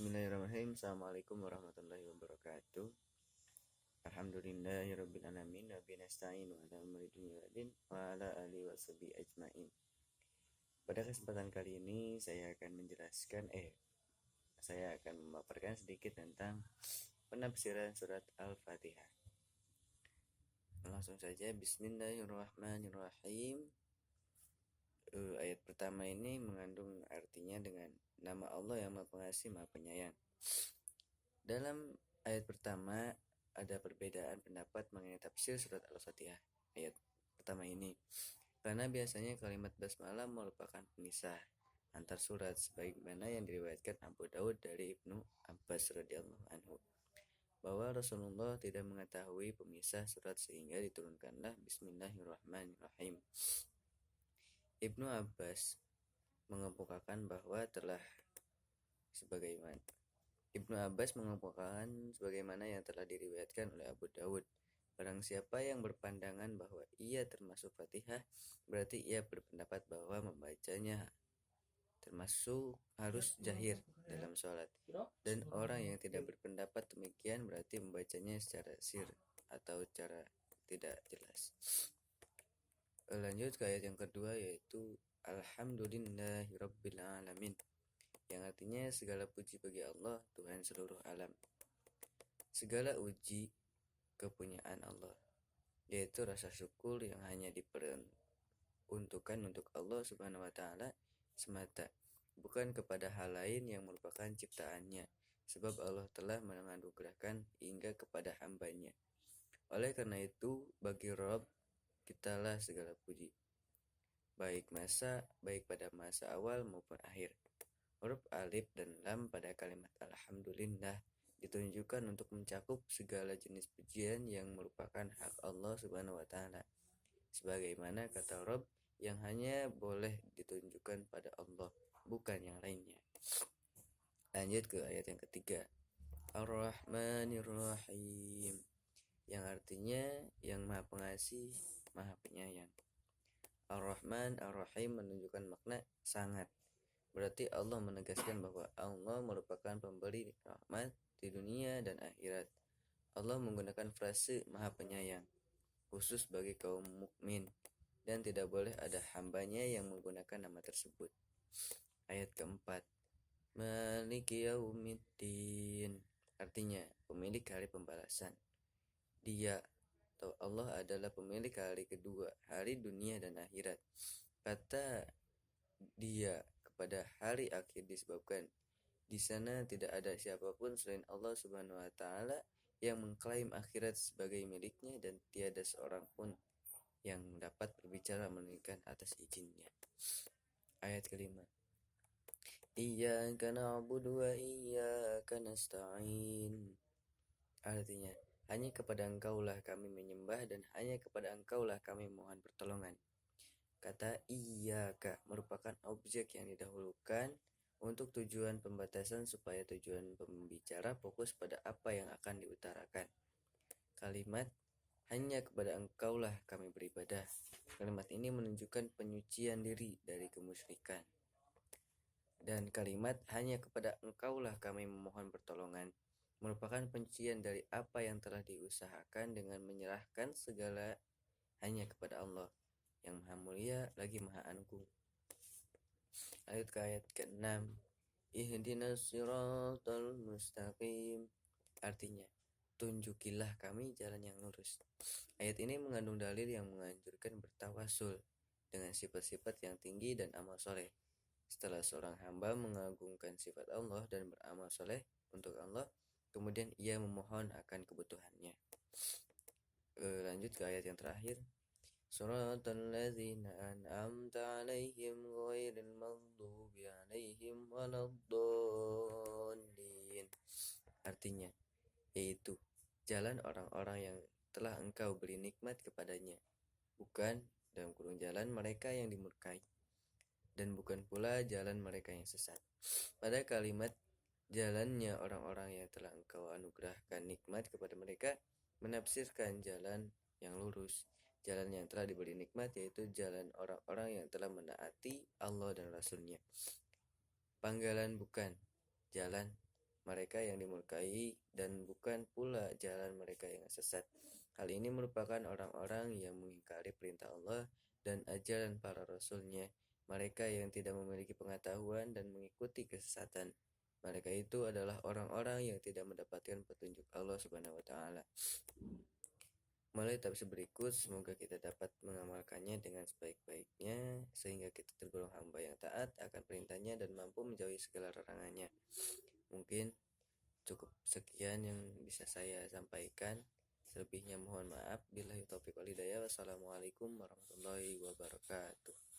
Bismillahirrahmanirrahim. Assalamualaikum warahmatullahi wabarakatuh. Alhamdulillahirabbil alamin wa bihi nasta'in wa ala umuri dunya waddin wa ala alihi washabihi ajmain. Pada kesempatan kali ini saya akan memaparkan sedikit tentang penafsiran surat Al-Fatihah. Langsung saja, Bismillahirrahmanirrahim. Ayat pertama ini mengandung artinya dengan nama Allah yang Maha Pengasih, Maha Penyayang. Dalam ayat pertama ada perbedaan pendapat mengenai tafsir surat Al-Fatihah ayat pertama ini, karena biasanya kalimat basmalah merupakan pemisah antar surat, sebagaimana yang diriwayatkan Abu Daud dari Ibnu Abbas radhiyallahu anhu, bahwa Rasulullah tidak mengetahui pemisah surat sehingga diturunkanlah Bismillahirrahmanirrahim. Ibnu Abbas mengemukakan sebagaimana yang telah diriwayatkan oleh Abu Daud, barang siapa yang berpandangan bahwa ia termasuk Fatihah, berarti ia berpendapat bahwa membacanya termasuk harus jahir dalam sholat, dan orang yang tidak berpendapat demikian berarti membacanya secara sir atau cara tidak jelas. Lanjut ke ayat yang kedua, yaitu Alhamdulillahirabbil alamin, yang artinya segala puji bagi Allah, Tuhan seluruh alam. Segala uji kepunyaan Allah, yaitu rasa syukur yang hanya diperuntukkan untuk Allah Subhanahu wa Ta'ala semata, bukan kepada hal lain yang merupakan ciptaannya, sebab Allah telah menganugerahkan hingga kepada hambanya. Oleh karena itu, bagi Rabb kitalah segala puji, baik pada masa awal maupun akhir. Huruf alif dan lam pada kalimat Alhamdulillah ditunjukkan untuk mencakup segala jenis pujian yang merupakan hak Allah Subhanahu wa Ta'ala, sebagaimana kata Rabb yang hanya boleh ditunjukkan pada Allah, bukan yang lainnya. Lanjut ke ayat yang ketiga, Ar-Rahmanir-Rahim, yang artinya yang Maha Pengasih, Maha Penyayang. Ar-Rahman, Ar-Rahim menunjukkan makna sangat. Berarti Allah menegaskan bahwa Allah merupakan pemberi rahmat di dunia dan akhirat. Allah menggunakan frase Maha Penyayang khusus bagi kaum mukmin, dan tidak boleh ada hambanya yang menggunakan nama tersebut. Ayat keempat, Maliki Yaumiddin, artinya pemilik hari pembalasan. Dia atau Allah adalah pemilik hari kedua, hari dunia dan akhirat. Kata dia kepada hari akhir disebabkan di sana tidak ada siapapun selain Allah Subhanahu wa Ta'ala yang mengklaim akhirat sebagai miliknya, dan tiada seorang pun yang dapat berbicara melainkan atas izinnya. Ayat kelima, Iyyaka na'budu wa iyyaka nasta'in, artinya hanya kepada Engkaulah kami menyembah dan hanya kepada Engkaulah kami mohon pertolongan. Kata iyyaka merupakan objek yang didahulukan untuk tujuan pembatasan supaya tujuan pembicara fokus pada apa yang akan diutarakan. Kalimat hanya kepada Engkaulah kami beribadah, kalimat ini menunjukkan penyucian diri dari kemusyrikan. Dan kalimat hanya kepada Engkaulah kami memohon pertolongan merupakan penyucian dari apa yang telah diusahakan dengan menyerahkan segala hanya kepada Allah yang Maha Mulia lagi Maha Agung. Ayat ke-6, Ihdinas siratal mustaqim, artinya tunjukilah kami jalan yang lurus. Ayat ini mengandung dalil yang menganjurkan bertawasul dengan sifat-sifat yang tinggi dan amal soleh. Setelah seorang hamba mengagungkan sifat Allah dan beramal soleh untuk Allah, kemudian ia memohon akan kebutuhannya. Lanjut ke ayat yang terakhir, Suratal ladzina an'amta 'alaihim ghairil maghdubi 'alaihim waladdallin, artinya yaitu jalan orang-orang yang telah Engkau beri nikmat kepadanya, bukan dalam kurung jalan mereka yang dimurkai, dan bukan pula jalan mereka yang sesat. Pada kalimat jalannya orang-orang yang telah Engkau anugerahkan nikmat kepada mereka menafsirkan jalan yang lurus, jalan yang telah diberi nikmat, yaitu jalan orang-orang yang telah menaati Allah dan Rasul-Nya. Panggalan bukan jalan mereka yang dimurkai dan bukan pula jalan mereka yang sesat. Hal ini merupakan orang-orang yang mengingkari perintah Allah dan ajaran para rasulnya, mereka yang tidak memiliki pengetahuan dan mengikuti kesesatan. Mereka itu adalah orang-orang yang tidak mendapatkan petunjuk Allah Subhanahu wa taala. Melalui tafsir berikut, semoga kita dapat mengamalkannya dengan sebaik-baiknya sehingga kita tergolong hamba yang taat akan perintahnya dan mampu menjauhi segala larangannya. Mungkin cukup sekian yang bisa saya sampaikan. Selebihnya mohon maaf. Billahi taufiq wal hidayah. Wassalamualaikum warahmatullahi wabarakatuh.